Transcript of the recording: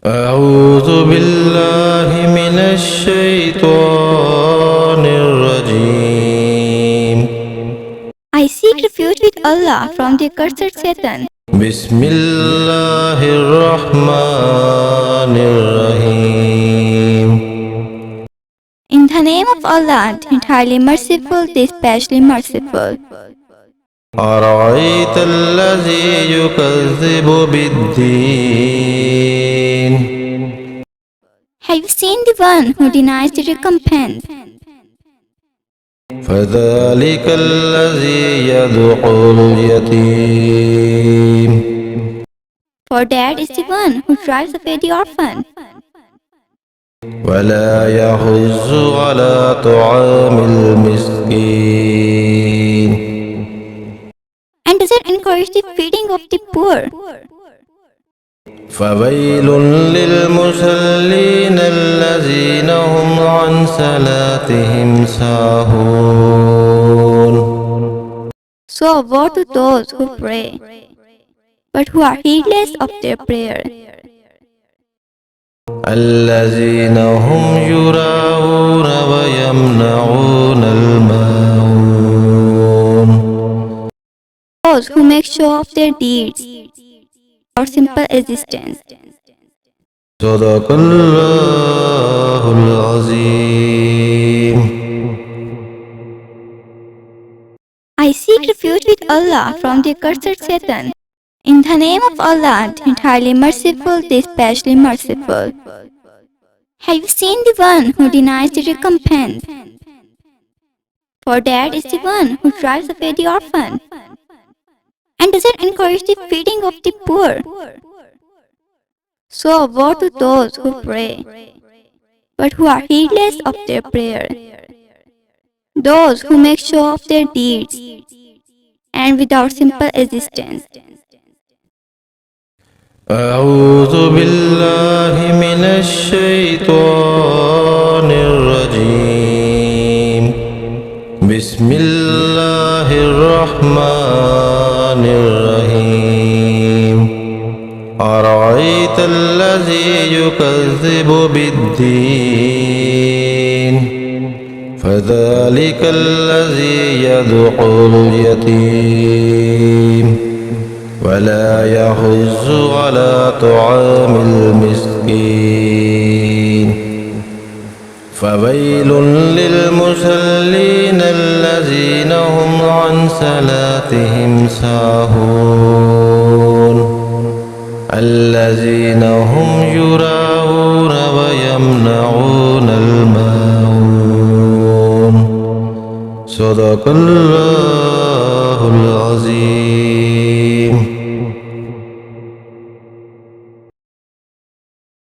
أعوذ بالله من الشيطان الرجيم. I seek refuge with Allah from the accursed Satan. بسم الله الرحمن الرحيم. In the name of Allah, the entirely merciful, the especially merciful. أرأيت الذي يكذب بالدين. Have you seen the one who denies the recompense? فذلك الذي يدعو اليتيم. For that is the one who drives away the orphan ولا يحض على طعام المسكين. and doesn't encourage the feeding of the poor. فويل للمصلين الذين هم عن صلاتهم ساهون. So woe to those who pray, but who are heedless of their prayer. الذين هم يراءون ويمنعون الماعون. Those who make show of their deeds or simple existence. صدق الله العظيم. I seek refuge with Allah from the accursed Satan. In the name of Allah, the entirely merciful, the especially merciful. Have you seen the one who denies the recompense? For that is the one who drives away the orphan and doesn't encourage the feeding of the poor. So woe to those who pray, but who are heedless of their prayer. Those who make show of their deeds and without simple existence. أعوذ بالله من الشيطان الرجيم. بسم الله الرحمن الرحيم. أرأيت الذي يكذب بالدين. فذلك الذي يدعو اليتيم ولا يحض على طعام المسكين. فويل للمصلين الذين هم عن صلاتهم ساهون. الذين هم يراءون ويمنعون الماعون. صدق الله العظيم.